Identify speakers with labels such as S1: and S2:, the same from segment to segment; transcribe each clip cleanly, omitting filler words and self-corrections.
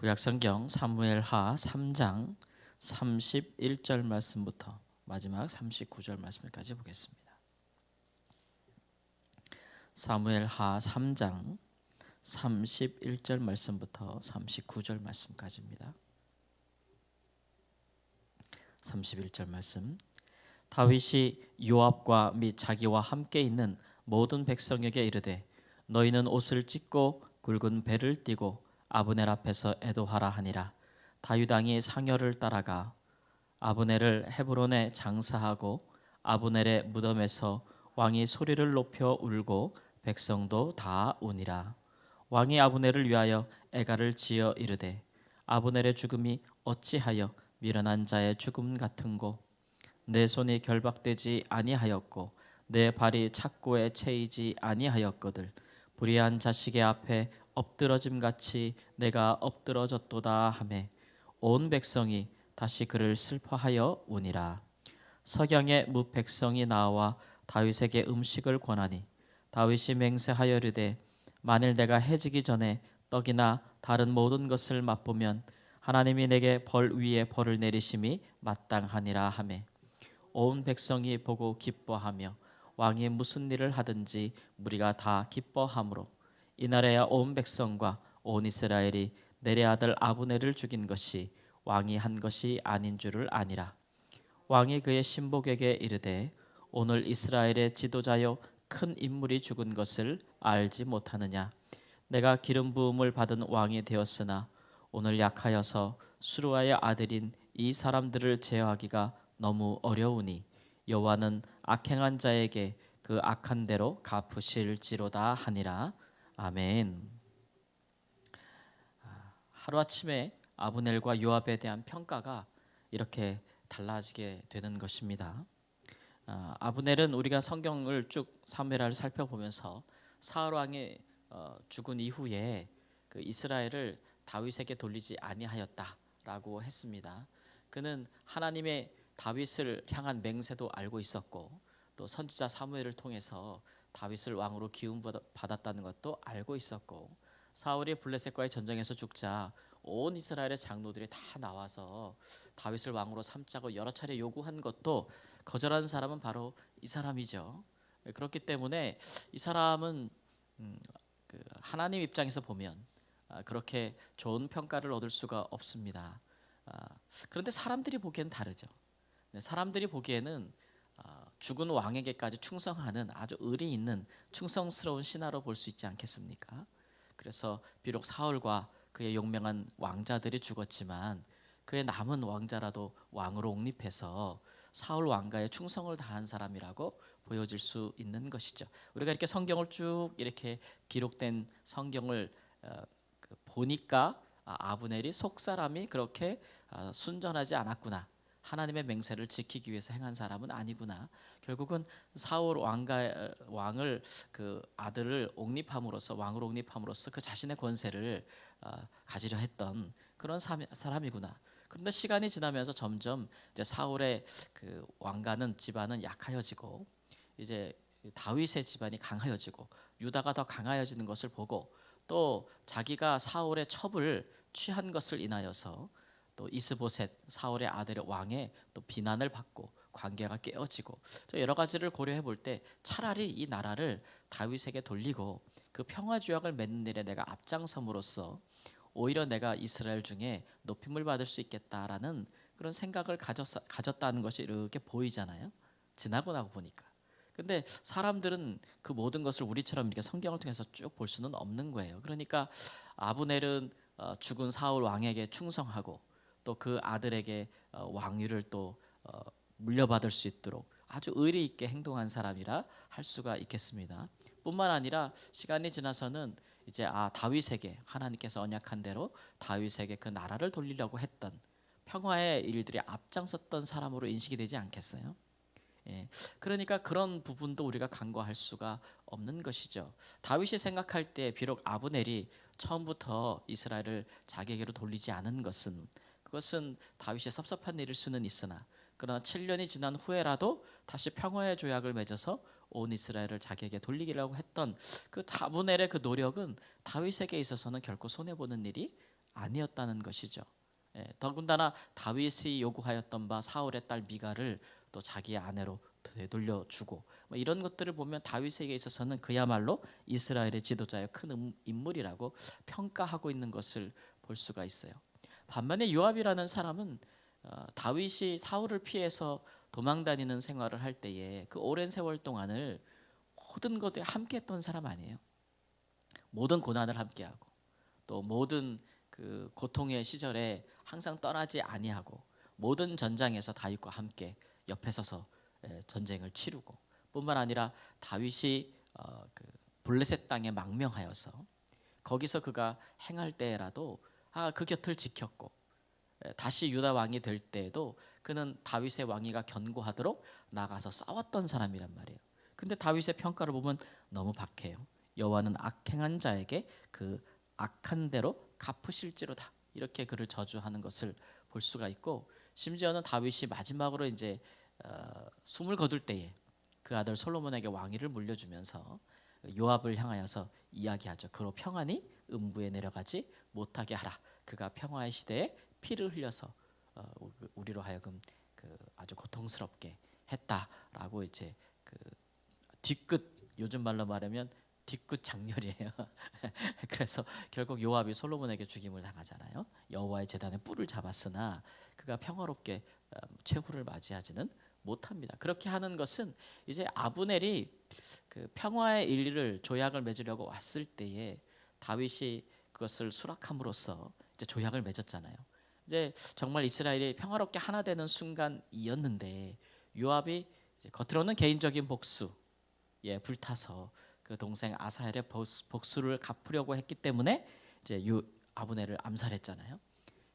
S1: 구약성경 사무엘하 3장 31절 말씀부터 마지막 39절 말씀까지 보겠습니다. 사무엘하 3장 31절 말씀부터 39절 말씀까지입니다. 31절 말씀. 다윗이 요압과 및 자기와 함께 있는 모든 백성에게 이르되 너희는 옷을 찢고 굵은 배를 띠고 아브넬 앞에서 애도하라 하니라. 다윗 왕이 상여를 따라가 아브넬을 헤브론에 장사하고 아브넬의 무덤에서 왕이 소리를 높여 울고 백성도 다 우니라. 왕이 아브넬을 위하여 애가를 지어 이르되 아브넬의 죽음이 어찌하여 미련한 자의 죽음 같은고 내 손이 결박되지 아니하였고 내 발이 착고에 채이지 아니하였거들 불의한 자식의 앞에 엎드러짐 같이 내가 엎드러졌도다 하매 온 백성이 다시 그를 슬퍼하여 우니라. 석양에 무 백성이 나와 다윗에게 음식을 권하니 다윗이 맹세하여 이르되 만일 내가 해지기 전에 떡이나 다른 모든 것을 맛보면 하나님이 내게 벌 위에 벌을 내리심이 마땅하니라 하매 온 백성이 보고 기뻐하며 왕이 무슨 일을 하든지 무리가 다 기뻐하므로 이날에야 온 백성과 온 이스라엘이 내레 아들 아브넬을 죽인 것이 왕이 한 것이 아닌 줄을 아니라. 왕이 그의 신복에게 이르되 오늘 이스라엘의 지도자여 큰 인물이 죽은 것을 알지 못하느냐. 내가 기름 부음을 받은 왕이 되었으나 오늘 약하여서 수르아의 아들인 이 사람들을 제어하기가 너무 어려우니 여호와는 악행한 자에게 그 악한 대로 갚으실지로다 하니라. 아멘. 하루아침에 아브넬과 요압에 대한 평가가 이렇게 달라지게 되는 것입니다. 아브넬은 우리가 성경을 쭉 사무엘하를 살펴보면서 사울 왕이 죽은 이후에 그 이스라엘을 다윗에게 돌리지 아니하였다라고 했습니다. 그는 하나님의 다윗을 향한 맹세도 알고 있었고 또 선지자 사무엘을 통해서 다윗을 왕으로 기름 받았다는 것도 알고 있었고 사울이 블레셋과의 전쟁에서 죽자 온 이스라엘의 장로들이 다 나와서 다윗을 왕으로 삼자고 여러 차례 요구한 것도 거절한 사람은 바로 이 사람이죠. 그렇기 때문에 이 사람은 하나님 입장에서 보면 그렇게 좋은 평가를 얻을 수가 없습니다. 그런데 사람들이 보기에는 다르죠. 사람들이 보기에는 죽은 왕에게까지 충성하는 아주 의리 있는 충성스러운 신하로 볼 수 있지 않겠습니까? 그래서 비록 사울과 그의 용맹한 왕자들이 죽었지만 그의 남은 왕자라도 왕으로 옹립해서 사울 왕가에 충성을 다한 사람이라고 보여질 수 있는 것이죠. 우리가 이렇게 성경을 쭉 이렇게 기록된 성경을 보니까 아브넬이 속사람이 그렇게 순전하지 않았구나. 하나님의 맹세를 지키기 위해서 행한 사람은 아니구나. 결국은 사울 왕을 그 아들을 옹립함으로써 왕으로 옹립함으로써 그 자신의 권세를 가지려 했던 그런 사람이구나. 그런데 시간이 지나면서 점점 이제 사울의 그 왕가는 집안은 약하여지고 이제 다윗의 집안이 강하여지고 유다가 더 강하여지는 것을 보고 또 자기가 사울의 첩을 취한 것을 인하여서 또 이스보셋 사울의 아들의 왕의 또 비난을 받고 관계가 깨어지고 여러 가지를 고려해 볼 때 차라리 이 나라를 다윗에게 돌리고 그 평화 조약을 맺는 일에 내가 앞장섬으로써 오히려 내가 이스라엘 중에 높임을 받을 수 있겠다라는 그런 생각을 가졌다는 것이 이렇게 보이잖아요. 지나고 나고 보니까. 근데 사람들은 그 모든 것을 우리처럼 이렇게 성경을 통해서 쭉 볼 수는 없는 거예요. 그러니까 아브넬은 죽은 사울 왕에게 충성하고 또 그 아들에게 왕위를 또 물려받을 수 있도록 아주 의리 있게 행동한 사람이라 할 수가 있겠습니다. 뿐만 아니라 시간이 지나서는 이제 다윗에게 하나님께서 언약한 대로 다윗에게 그 나라를 돌리려고 했던 평화의 일들이 앞장섰던 사람으로 인식이 되지 않겠어요? 예. 그러니까 그런 부분도 우리가 간과할 수가 없는 것이죠. 다윗이 생각할 때 비록 아브넬이 처음부터 이스라엘을 자기에게로 돌리지 않은 것은 그것은 다윗이 섭섭한 일일 수는 있으나 그러나 7년이 지난 후에라도 다시 평화의 조약을 맺어서 온 이스라엘을 자기에게 돌리기라고 했던 그 아브넬의 그 노력은 다윗에게 있어서는 결코 손해 보는 일이 아니었다는 것이죠. 더군다나 다윗이 요구하였던 바 사울의 딸 미갈을 또 자기의 아내로 되돌려 주고 뭐 이런 것들을 보면 다윗에게 있어서는 그야말로 이스라엘의 지도자의 큰 인물이라고 평가하고 있는 것을 볼 수가 있어요. 반면에 요압이라는 사람은 다윗이 사울을 피해서 도망다니는 생활을 할 때에 그 오랜 세월 동안을 모든 것에 함께했던 사람 아니에요. 모든 고난을 함께하고 또 모든 그 고통의 시절에 항상 떠나지 아니하고 모든 전장에서 다윗과 함께 옆에 서서 전쟁을 치르고 뿐만 아니라 다윗이 그 블레셋 땅에 망명하여서 거기서 그가 행할 때라도 그 곁을 지켰고 다시 유다 왕이 될 때에도 그는 다윗의 왕위가 견고하도록 나가서 싸웠던 사람이란 말이에요. 근데 다윗의 평가를 보면 너무 박해요. 여호와는 악행한 자에게 그 악한 대로 갚으실지로다. 이렇게 그를 저주하는 것을 볼 수가 있고 심지어는 다윗이 마지막으로 이제 숨을 거둘 때에 그 아들 솔로몬에게 왕위를 물려주면서 요압을 향하여서 이야기하죠. 그로 평안히 음부에 내려가지 못하게 하라. 그가 평화의 시대에 피를 흘려서 우리로 하여금 그 아주 고통스럽게 했다라고 이제 그 뒤끝 요즘 말로 말하면 뒤끝 장렬이에요. 그래서 결국 요압이 솔로몬에게 죽임을 당하잖아요. 여호와의 제단에 뿔을 잡았으나 그가 평화롭게 최후를 맞이하지는 못합니다. 그렇게 하는 것은 이제 아브넬이 그 평화의 일리를 조약을 맺으려고 왔을 때에 다윗이 그것을 수락함으로써 이제 조약을 맺었잖아요. 이제 정말 이스라엘이 평화롭게 하나 되는 순간이었는데 요압이 이제 겉으로는 개인적인 복수에 불타서 그 동생 아사헬의 복수를 갚으려고 했기 때문에 이제 아브넬을 암살했잖아요.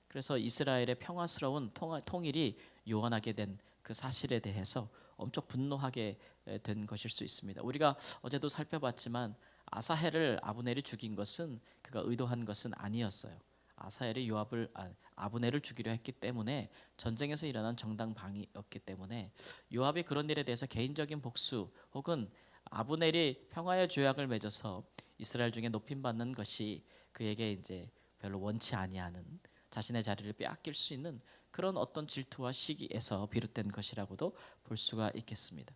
S1: 그래서 이스라엘의 평화스러운 통일이 요원하게 된 그 사실에 대해서 엄청 분노하게 된 것일 수 있습니다. 우리가 어제도 살펴봤지만 아사헬을 아브넬이 죽인 것은 그가 의도한 것은 아니었어요. 아사헬이 아브넬을 죽이려 했기 때문에 전쟁에서 일어난 정당 방위였기 때문에 요압이 그런 일에 대해서 개인적인 복수 혹은 아브넬이 평화의 조약을 맺어서 이스라엘 중에 높임 받는 것이 그에게 이제 별로 원치 아니하는 자신의 자리를 빼앗길 수 있는 그런 어떤 질투와 시기에서 비롯된 것이라고도 볼 수가 있겠습니다.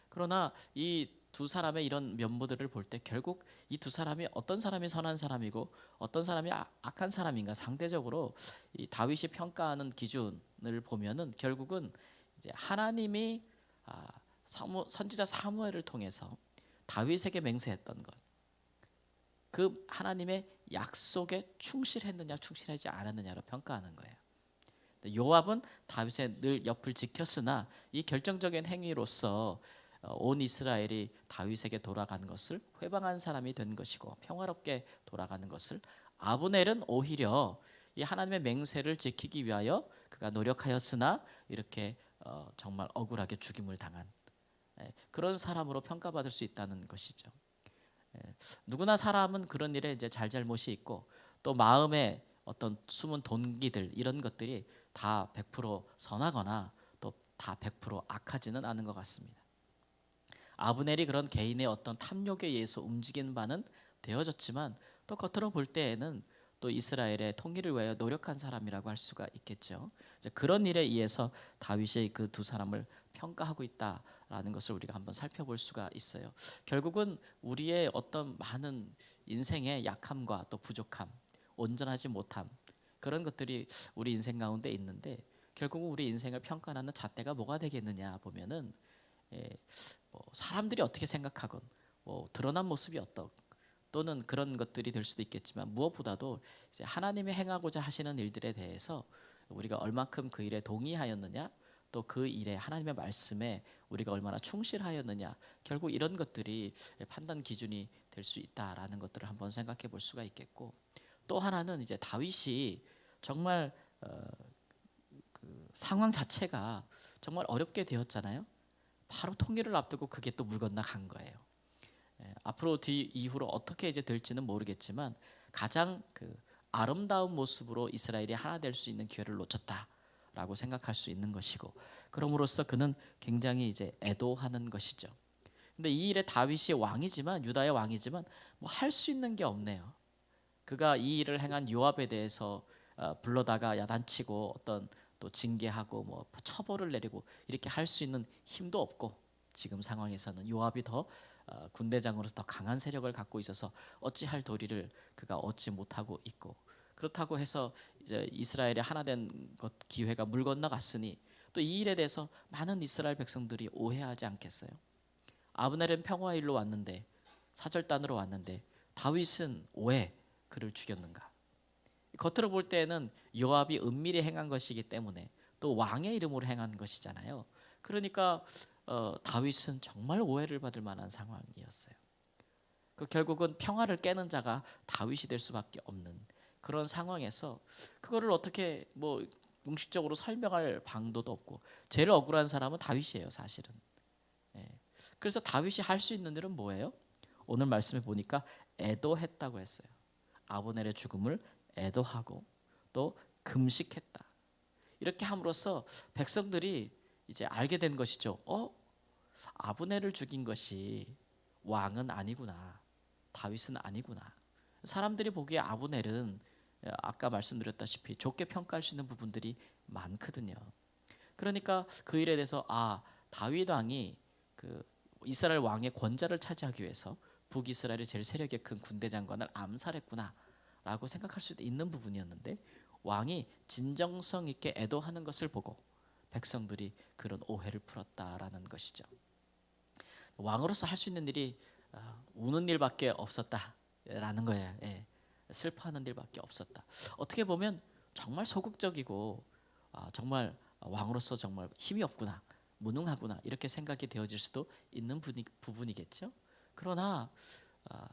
S1: 그러나 이 두 사람의 이런 면모들을 볼 때 결국 이 두 사람이 어떤 사람이 선한 사람이고 어떤 사람이 악한 사람인가 상대적으로 이 다윗이 평가하는 기준을 보면은 결국은 이제 하나님이 선지자 사무엘을 통해서 다윗에게 맹세했던 것, 그 하나님의 약속에 충실했느냐 충실하지 않았느냐로 평가하는 거예요. 요압은 다윗의 늘 옆을 지켰으나 이 결정적인 행위로서 온 이스라엘이 다윗에게 돌아간 것을 회방한 사람이 된 것이고 평화롭게 돌아가는 것을, 아브넬은 오히려 이 하나님의 맹세를 지키기 위하여 그가 노력하였으나 이렇게 정말 억울하게 죽임을 당한 그런 사람으로 평가받을 수 있다는 것이죠. 누구나 사람은 그런 일에 이제 잘잘못이 있고 또 마음에 어떤 숨은 동기들 이런 것들이 다 100% 선하거나 또 다 100% 악하지는 않은 것 같습니다. 아브넬이 그런 개인의 어떤 탐욕에 의해서 움직인 바는 되어졌지만 또 겉으로 볼 때에는 또 이스라엘의 통일을 위하여 노력한 사람이라고 할 수가 있겠죠. 이제 그런 일에 의해서 다윗이 그 두 사람을 평가하고 있다라는 것을 우리가 한번 살펴볼 수가 있어요. 결국은 우리의 어떤 많은 인생의 약함과 또 부족함, 온전하지 못함 그런 것들이 우리 인생 가운데 있는데 결국은 우리 인생을 평가하는 잣대가 뭐가 되겠느냐 보면은 뭐 사람들이 어떻게 생각하건 뭐 드러난 모습이 어떻 또는 그런 것들이 될 수도 있겠지만 무엇보다도 이제 하나님이 행하고자 하시는 일들에 대해서 우리가 얼마큼 그 일에 동의하였느냐 또 그 일에 하나님의 말씀에 우리가 얼마나 충실하였느냐 결국 이런 것들이 판단 기준이 될 수 있다라는 것들을 한번 생각해 볼 수가 있겠고 또 하나는 이제 다윗이 정말 그 상황 자체가 정말 어렵게 되었잖아요. 바로 통일을 앞두고 그게 또 물 건너 간 거예요. 앞으로 이후로 어떻게 이제 될지는 모르겠지만 가장 그 아름다운 모습으로 이스라엘이 하나 될 수 있는 기회를 놓쳤다라고 생각할 수 있는 것이고 그럼으로써 그는 굉장히 이제 애도하는 것이죠. 근데 이 일에 다윗이 왕이지만 유다의 왕이지만 뭐 할 수 있는 게 없네요. 그가 이 일을 행한 요압에 대해서 불러다가 야단치고 어떤 또 징계하고 뭐 처벌을 내리고 이렇게 할 수 있는 힘도 없고, 지금 상황에서는 요압이 더 군대장으로서 더 강한 세력을 갖고 있어서 어찌할 도리를 그가 얻지 못하고 있고, 그렇다고 해서 이제 이스라엘의 하나된 것 기회가 물 건너갔으니 또 이 일에 대해서 많은 이스라엘 백성들이 오해하지 않겠어요? 아브넬은 평화의 일로 왔는데, 사절단으로 왔는데 다윗은 왜 그를 죽였는가? 겉으로 볼 때는 요압이 은밀히 행한 것이기 때문에 또 왕의 이름으로 행한 것이잖아요. 그러니까 다윗은 정말 오해를 받을 만한 상황이었어요. 결국은 평화를 깨는 자가 다윗이 될 수밖에 없는 그런 상황에서 그거를 어떻게 뭐 공식적으로 설명할 방도도 없고, 제일 억울한 사람은 다윗이에요, 사실은. 예. 그래서 다윗이 할 수 있는 일은 뭐예요? 오늘 말씀에 보니까 애도했다고 했어요. 아브넬의 죽음을 애도하고 또 금식했다. 이렇게 함으로써 백성들이 이제 알게 된 것이죠. 아브넬을 죽인 것이 왕은 아니구나, 다윗은 아니구나. 사람들이 보기에 아브넬은 아까 말씀드렸다시피 좋게 평가할 수 있는 부분들이 많거든요. 그러니까 그 일에 대해서 다윗 왕이 그 이스라엘 왕의 권좌를 차지하기 위해서 북이스라엘의 제일 세력의 큰 군대 장관을 암살했구나라고 생각할 수도 있는 부분이었는데, 왕이 진정성 있게 애도하는 것을 보고 백성들이 그런 오해를 풀었다라는 것이죠. 왕으로서 할 수 있는 일이 우는 일밖에 없었다라는 거예요. 예. 슬퍼하는 일밖에 없었다. 어떻게 보면 정말 소극적이고 정말 왕으로서 정말 힘이 없구나, 무능하구나 이렇게 생각이 되어질 수도 있는 부분이겠죠. 그러나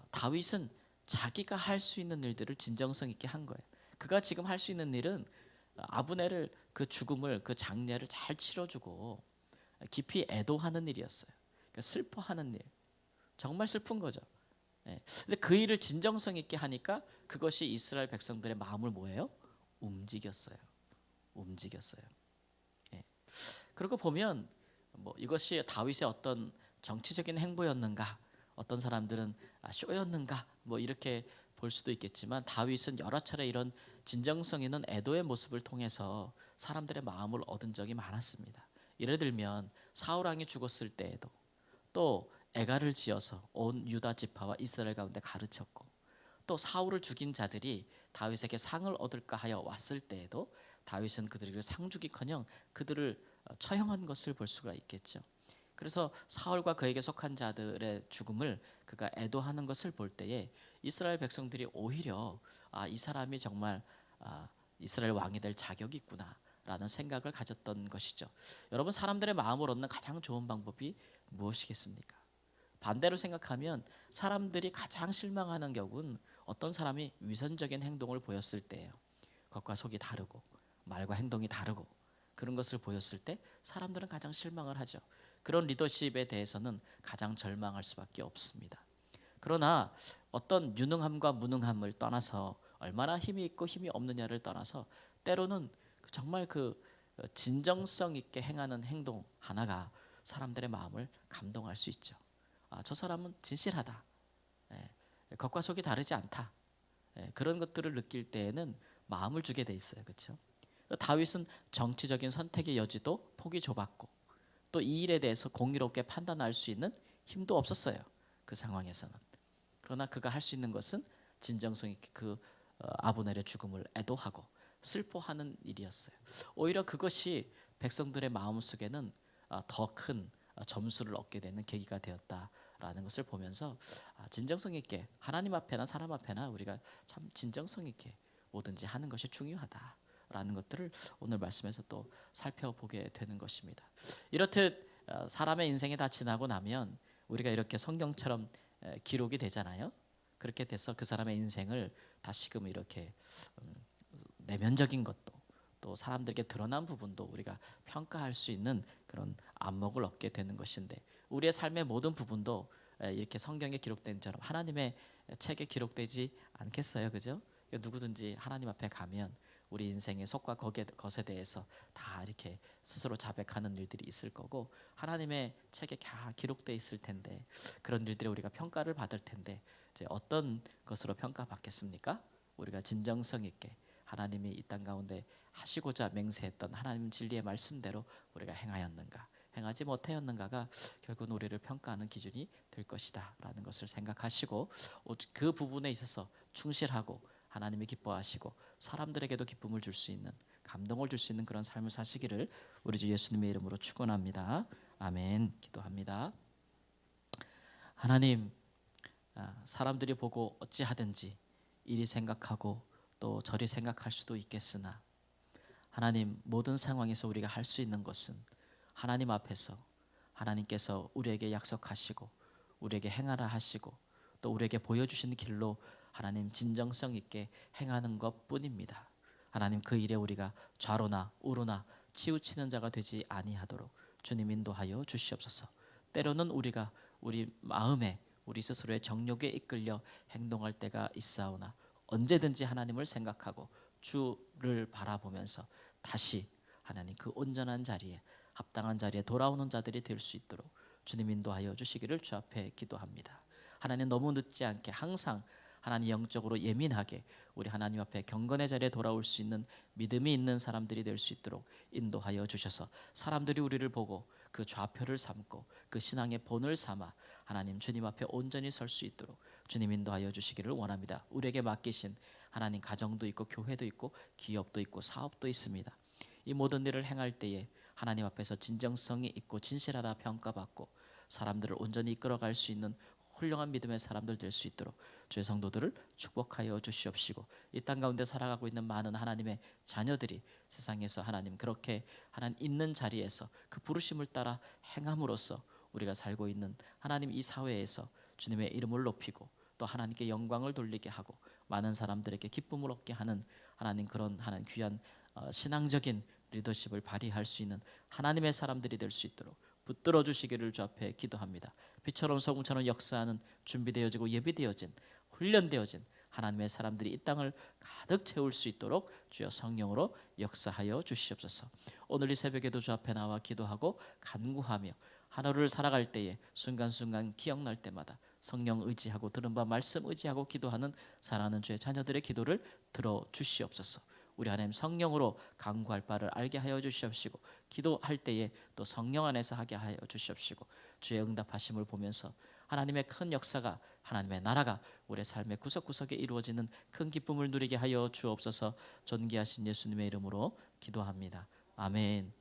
S1: 다윗은 자기가 할 수 있는 일들을 진정성 있게 한 거예요. 그가 지금 할 수 있는 일은 아브넬을 그 죽음을 그 장례를 잘 치러주고 깊이 애도하는 일이었어요. 그러니까 슬퍼하는 일, 정말 슬픈 거죠. 예. 근데 그 일을 진정성 있게 하니까 그것이 이스라엘 백성들의 마음을 뭐예요? 움직였어요. 움직였어요. 예. 그러고 보면 뭐 이것이 다윗의 어떤 정치적인 행보였는가, 어떤 사람들은 쇼였는가, 뭐 이렇게 볼 수도 있겠지만, 다윗은 여러 차례 이런 진정성 있는 애도의 모습을 통해서 사람들의 마음을 얻은 적이 많았습니다. 예를 들면 사울 왕이 죽었을 때에도 또 애가를 지어서 온 유다 지파와 이스라엘 가운데 가르쳤고, 또 사울을 죽인 자들이 다윗에게 상을 얻을까 하여 왔을 때에도 다윗은 그들에게 상 주기커녕 그들을 처형한 것을 볼 수가 있겠죠. 그래서 사울과 그에게 속한 자들의 죽음을 그가 애도하는 것을 볼 때에 이스라엘 백성들이 오히려 이 사람이 정말 이스라엘 왕이 될 자격이 있구나라는 생각을 가졌던 것이죠. 여러분, 사람들의 마음을 얻는 가장 좋은 방법이 무엇이겠습니까? 반대로 생각하면 사람들이 가장 실망하는 격은 어떤 사람이 위선적인 행동을 보였을 때예요. 겉과 속이 다르고 말과 행동이 다르고 그런 것을 보였을 때 사람들은 가장 실망을 하죠. 그런 리더십에 대해서는 가장 절망할 수밖에 없습니다. 그러나 어떤 유능함과 무능함을 떠나서, 얼마나 힘이 있고 힘이 없느냐를 떠나서, 때로는 정말 그 진정성 있게 행하는 행동 하나가 사람들의 마음을 감동할 수 있죠. 저 사람은 진실하다, 겉과 속이 다르지 않다, 그런 것들을 느낄 때에는 마음을 주게 돼 있어요. 그렇죠? 다윗은 정치적인 선택의 여지도 폭이 좁았고, 또 이 일에 대해서 공의롭게 판단할 수 있는 힘도 없었어요, 그 상황에서는. 그러나 그가 할 수 있는 것은 진정성 있게 그 아브넬의 죽음을 애도하고 슬퍼하는 일이었어요. 오히려 그것이 백성들의 마음 속에는 더 큰 점수를 얻게 되는 계기가 되었다라는 것을 보면서 진정성 있게 하나님 앞에나 사람 앞에나 우리가 참 진정성 있게 뭐든지 하는 것이 중요하다라는 것들을 오늘 말씀에서 또 살펴보게 되는 것입니다. 이렇듯 사람의 인생이 다 지나고 나면 우리가 이렇게 성경처럼 기록이 되잖아요. 그렇게 돼서 그 사람의 인생을 다시금 이렇게 내면적인 것도 또 사람들에게 드러난 부분도 우리가 평가할 수 있는 그런 안목을 얻게 되는 것인데, 우리의 삶의 모든 부분도 이렇게 성경에 기록된 처럼 하나님의 책에 기록되지 않겠어요, 그죠? 누구든지 하나님 앞에 가면 우리 인생의 속과 것에 대해서 다 이렇게 스스로 자백하는 일들이 있을 거고, 하나님의 책에 다 기록돼 있을 텐데, 그런 일들에 우리가 평가를 받을 텐데, 이제 어떤 것으로 평가받겠습니까? 우리가 진정성 있게 하나님이 이 땅 가운데 하시고자 맹세했던 하나님 진리의 말씀대로 우리가 행하였는가, 행하지 못하였는가가 결국 우리를 평가하는 기준이 될 것이다라는 것을 생각하시고 그 부분에 있어서 충실하고 하나님이 기뻐하시고 사람들에게도 기쁨을 줄 수 있는, 감동을 줄 수 있는 그런 삶을 사시기를 우리 주 예수님의 이름으로 축원합니다. 아멘. 기도합니다. 하나님, 사람들이 보고 어찌하든지 이리 생각하고 또 저리 생각할 수도 있겠으나 하나님, 모든 상황에서 우리가 할 수 있는 것은 하나님 앞에서 하나님께서 우리에게 약속하시고 우리에게 행하라 하시고 또 우리에게 보여주신 길로 하나님 진정성 있게 행하는 것뿐입니다. 하나님, 그 일에 우리가 좌로나 우로나 치우치는 자가 되지 아니하도록 주님 인도하여 주시옵소서. 때로는 우리가 우리 마음에 우리 스스로의 정욕에 이끌려 행동할 때가 있사오나 언제든지 하나님을 생각하고 주를 바라보면서 다시 하나님 그 온전한 자리에, 합당한 자리에 돌아오는 자들이 될 수 있도록 주님 인도하여 주시기를 주 앞에 기도합니다. 하나님, 너무 늦지 않게 항상 하나님 영적으로 예민하게 우리 하나님 앞에 경건의 자리에 돌아올 수 있는 믿음이 있는 사람들이 될 수 있도록 인도하여 주셔서 사람들이 우리를 보고 그 좌표를 삼고 그 신앙의 본을 삼아 하나님 주님 앞에 온전히 설 수 있도록 주님 인도하여 주시기를 원합니다. 우리에게 맡기신 하나님 가정도 있고 교회도 있고 기업도 있고 사업도 있습니다. 이 모든 일을 행할 때에 하나님 앞에서 진정성이 있고 진실하다 평가받고 사람들을 온전히 이끌어갈 수 있는 훌륭한 믿음의 사람들 될 수 있도록 주의 성도들을 축복하여 주시옵시고 이 땅 가운데 살아가고 있는 많은 하나님의 자녀들이 세상에서 하나님 그렇게 하나님 있는 자리에서 그 부르심을 따라 행함으로써 우리가 살고 있는 하나님 이 사회에서 주님의 이름을 높이고 또 하나님께 영광을 돌리게 하고 많은 사람들에게 기쁨을 얻게 하는 하나님 그런 하나님 귀한 신앙적인 리더십을 발휘할 수 있는 하나님의 사람들이 될 수 있도록 붙들어 주시기를 주 앞에 기도합니다. 빛처럼 소금처럼 역사하는 준비되어지고 예비되어진 훈련되어진 하나님의 사람들이 이 땅을 가득 채울 수 있도록 주여 성령으로 역사하여 주시옵소서. 오늘 이 새벽에도 주 앞에 나와 기도하고 간구하며 하루를 살아갈 때에 순간순간 기억날 때마다 성령 의지하고 들은 바 말씀 의지하고 기도하는 사랑하는 주의 자녀들의 기도를 들어 주시옵소서. 우리 하나님 성령으로 간구할 바를 알게 하여 주시옵시고 기도할 때에 또 성령 안에서 하게 하여 주시옵시고 주의 응답하심을 보면서 하나님의 큰 역사가 하나님의 나라가 우리의 삶의 구석구석에 이루어지는 큰 기쁨을 누리게 하여 주옵소서. 존귀하신 예수님의 이름으로 기도합니다. 아멘.